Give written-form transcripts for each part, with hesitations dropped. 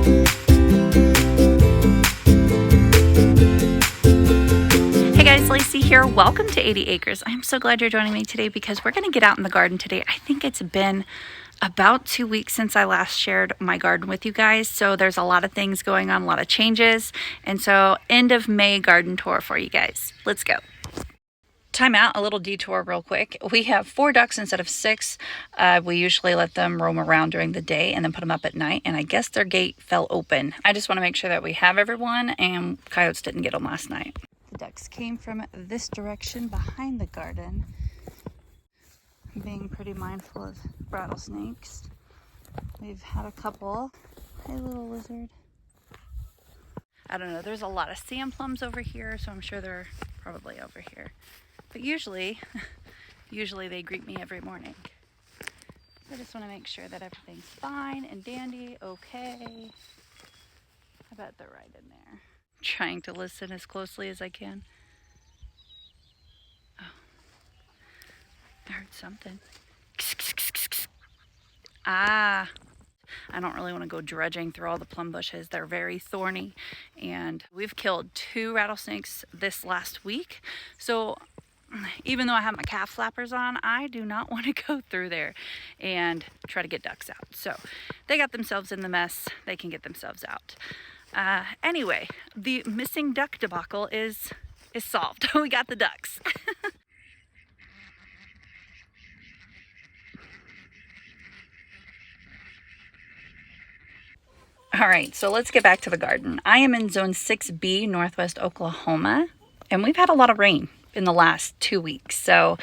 Hey guys, Lacey here. Welcome to 80 Acres. I'm so glad you're joining me today because we're going to get out in the garden today. I think it's been about 2 weeks since I last shared my garden with you guys. So there's a lot of things going on, a lot of changes. And so end of May garden tour for you guys. Let's go. Time out, a little detour real quick. We have 4 ducks instead of 6. We usually let them roam around during the day and then put them up at night. And I guess their gate fell open. I just want to make sure that we have everyone and coyotes didn't get them last night. The ducks came from this direction behind the garden. I'm being pretty mindful of rattlesnakes. We've had a couple. Hey, little lizard. I don't know, there's a lot of sand plums over here, so I'm sure they're probably over here. But usually they greet me every morning. I just want to make sure that everything's fine and dandy, okay. I bet they're right in there. Trying to listen as closely as I can. Oh, I heard something. Ah, I don't really want to go dredging through all the plum bushes. They're very thorny, and we've killed 2 rattlesnakes this last week. So even though I have my calf flappers on, I do not want to go through there and try to get ducks out. So they got themselves in the mess. They can get themselves out. Anyway, the missing duck debacle is solved. We got the ducks. All right, so let's get back to the garden. I am in zone 6B, Northwest Oklahoma, and we've had a lot of rain in the last 2 weeks. So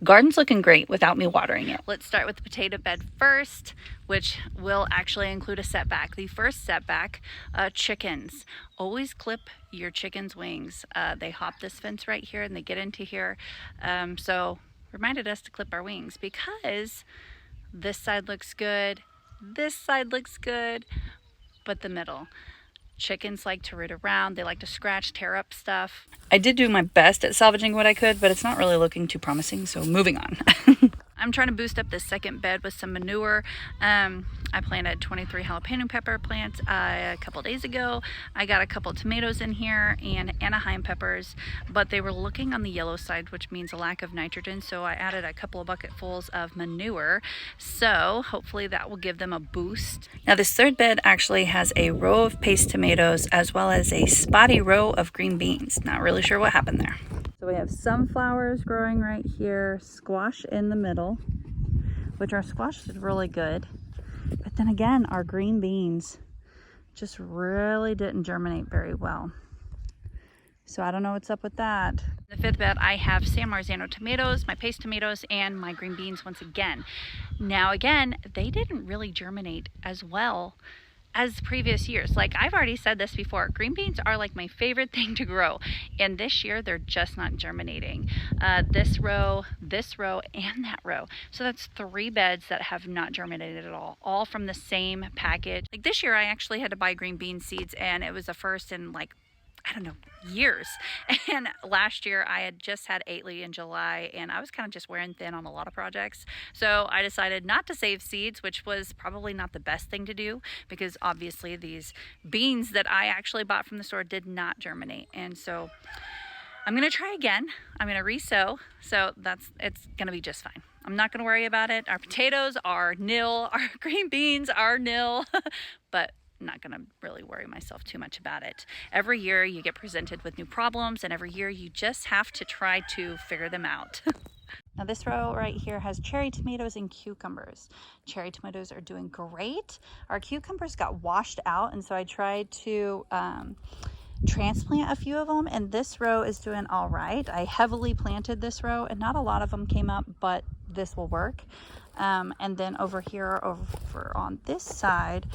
garden's looking great without me watering it. Let's start with the potato bed first, which will actually include a setback. The first setback, chickens. Always clip your chickens' wings. They hop this fence right here and they get into here. So reminded us to clip our wings because this side looks good, this side looks good, but the middle. Chickens like to root around, they like to scratch, tear up stuff. I did do my best at salvaging what I could, but it's not really looking too promising, so moving on. I'm trying to boost up this second bed with some manure. I planted 23 jalapeno pepper plants a couple days ago. I got a couple tomatoes in here and Anaheim peppers, but they were looking on the yellow side, which means a lack of nitrogen. So I added a couple of bucketfuls of manure. So hopefully that will give them a boost. Now this third bed actually has a row of paste tomatoes as well as a spotty row of green beans. Not really sure what happened there. So we have sunflowers growing right here, squash in the middle, which our squash is really good. But then again, our green beans just really didn't germinate very well. So I don't know what's up with that. In the 5th bed, I have San Marzano tomatoes, my paste tomatoes, and my green beans once again. Now again, they didn't really germinate as well as previous years. Like I've already said this before, green beans are like my favorite thing to grow, and this year they're just not germinating. This row, and that row. So that's 3 beds that have not germinated at all from the same package. Like this year I actually had to buy green bean seeds, and it was the first in like, I don't know, years. And last year I had just had Aitley in July, and I was kind of just wearing thin on a lot of projects. So I decided not to save seeds, which was probably not the best thing to do because obviously these beans that I actually bought from the store did not germinate. And so I'm going to try again. I'm going to re-sow. So it's going to be just fine. I'm not going to worry about it. Our potatoes are nil. Our green beans are nil. But I'm not going to really worry myself too much about it. Every year you get presented with new problems, and every year you just have to try to figure them out. Now this row right here has cherry tomatoes and cucumbers. Cherry tomatoes are doing great. Our cucumbers got washed out, and so I tried to transplant a few of them, and this row is doing all right. I heavily planted this row, and not a lot of them came up, but this will work. And then over here, over on this side,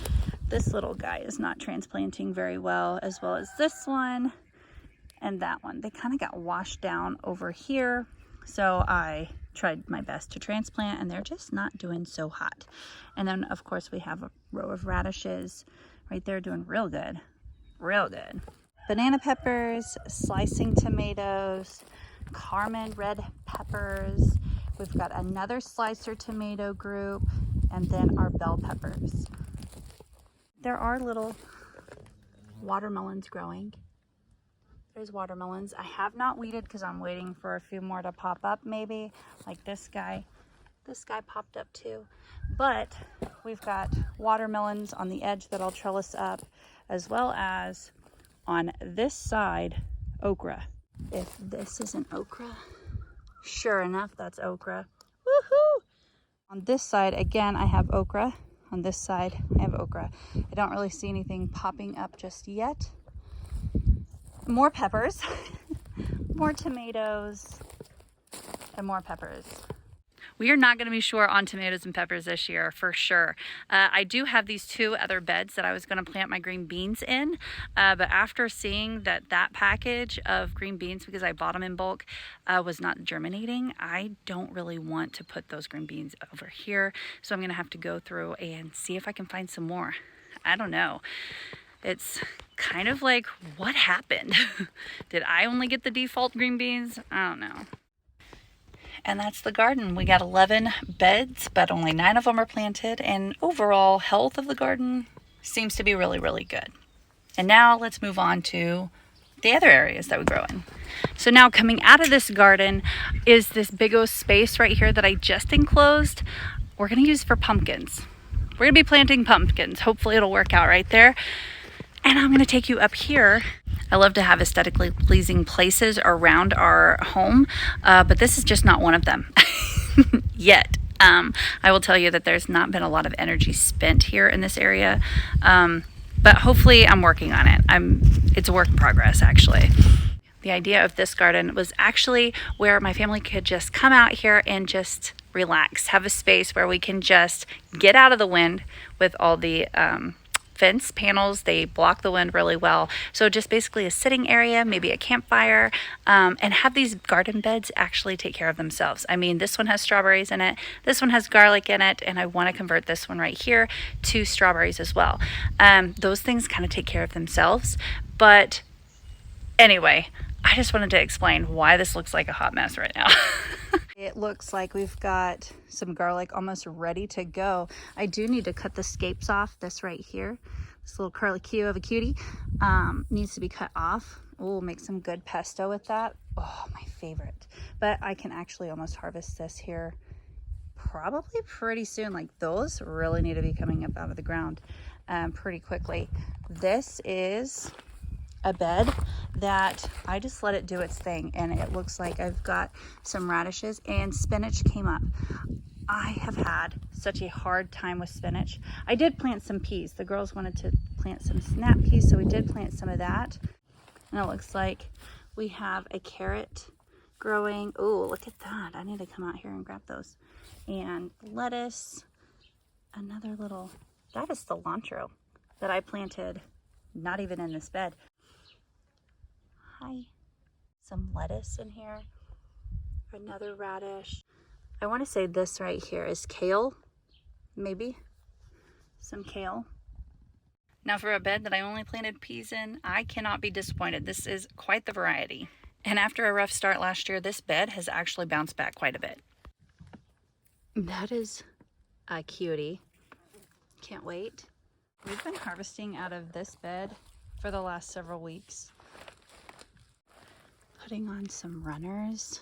this little guy is not transplanting very well, as well as this one and that one. They kind of got washed down over here, so I tried my best to transplant, and they're just not doing so hot. And then of course we have a row of radishes right there doing real good. Banana peppers, slicing tomatoes, Carmen red peppers. We've got another slicer tomato group, and then our bell peppers. There are little watermelons growing. There's watermelons. I have not weeded because I'm waiting for a few more to pop up maybe, like this guy. This guy popped up too. But we've got watermelons on the edge that I'll trellis up, as well as on this side, okra. If this isn't okra, sure enough, that's okra. Woohoo! On this side, again, I have okra. On this side, I have okra. I don't really see anything popping up just yet. More peppers, more tomatoes, and more peppers. We are not going to be short on tomatoes and peppers this year for sure. I do have these 2 other beds that I was going to plant my green beans in, but after seeing that package of green beans, because I bought them in bulk, was not germinating, I don't really want to put those green beans over here. So I'm going to have to go through and see if I can find some more. I don't know. It's kind of like, what happened? Did I only get the default green beans? I don't know. And that's the garden. We got 11 beds, but only 9 of them are planted, and overall health of the garden seems to be really, really good. And now let's move on to the other areas that we grow in. So now coming out of this garden is this big old space right here that I just enclosed. We're going to use for pumpkins. We're going to be planting pumpkins. Hopefully it'll work out right there. And I'm going to take you up here. I love to have aesthetically pleasing places around our home, but this is just not one of them yet. I will tell you that there's not been a lot of energy spent here in this area, but hopefully I'm working on it. It's a work in progress, actually. The idea of this garden was actually where my family could just come out here and just relax, have a space where we can just get out of the wind with all the fence panels. They block the wind really well. So just basically a sitting area, maybe a campfire, and have these garden beds actually take care of themselves. I mean, this one has strawberries in it, this one has garlic in it, and I want to convert this one right here to strawberries as well. Those things kind of take care of themselves. But anyway, I just wanted to explain why this looks like a hot mess right now. It looks like we've got some garlic almost ready to go. I do need to cut the scapes off. This right here, this little curly Q of a cutie, needs to be cut off. We'll make some good pesto with that. Oh, my favorite. But I can actually almost harvest this here probably pretty soon. Like, those really need to be coming up out of the ground pretty quickly. This is a bed that I just let it do its thing, and it looks like I've got some radishes and spinach came up. I have had such a hard time with spinach. I did plant some peas. The girls wanted to plant some snap peas, so we did plant some of that. And it looks like we have a carrot growing. Oh, look at that. I need to come out here and grab those. And lettuce, another little, that is cilantro that I planted not even in this bed. Hi. Some lettuce in here, another radish. I want to say this right here is kale, maybe some kale. Now for a bed that I only planted peas in, I cannot be disappointed. This is quite the variety. And after a rough start last year, this bed has actually bounced back quite a bit. That is a cutie. Can't wait. We've been harvesting out of this bed for the last several weeks. Putting on some runners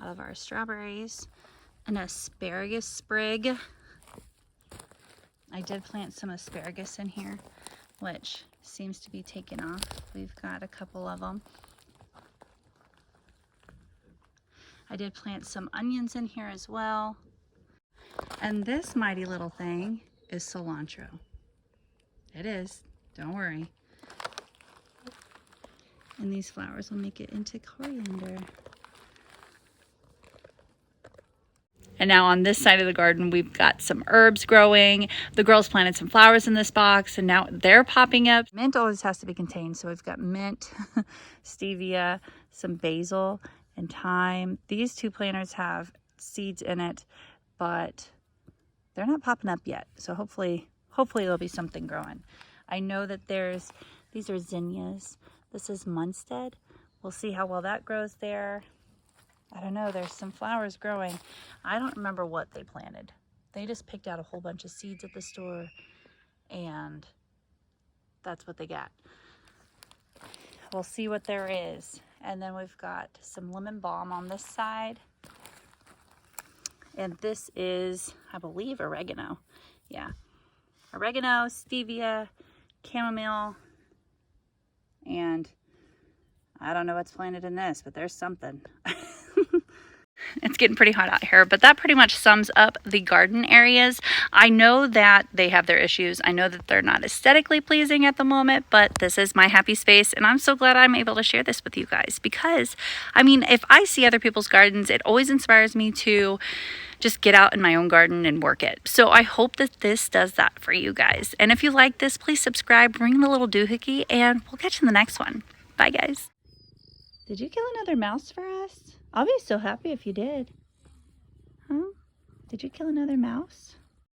out of our strawberries, an asparagus sprig. I did plant some asparagus in here, which seems to be taken off. We've got a couple of them. I did plant some onions in here as well. And this mighty little thing is cilantro. It is, don't worry. And these flowers will make it into coriander. And now on this side of the garden, we've got some herbs growing. The girls planted some flowers in this box, and now they're popping up. Mint always has to be contained, so we've got mint, stevia, some basil, and thyme. These 2 planters have seeds in it, but they're not popping up yet. So hopefully there'll be something growing. I know that these are zinnias. This is Munstead. We'll see how well that grows there. I don't know, there's some flowers growing. I don't remember what they planted. They just picked out a whole bunch of seeds at the store and that's what they got. We'll see what there is. And then we've got some lemon balm on this side. And this is, I believe, oregano. Yeah. Oregano, stevia, chamomile, and I don't know what's planted in this, but there's something. It's getting pretty hot out here, but that pretty much sums up the garden areas. I know that they have their issues. I know that they're not aesthetically pleasing at the moment, but this is my happy space, and I'm so glad I'm able to share this with you guys because, I mean, if I see other people's gardens, it always inspires me to just get out in my own garden and work it. So I hope that this does that for you guys. And if you like this, please subscribe, ring the little doohickey, and we'll catch you in the next one. Bye, guys. Did you kill another mouse for us? I'll be so happy if you did. Huh? Did you kill another mouse?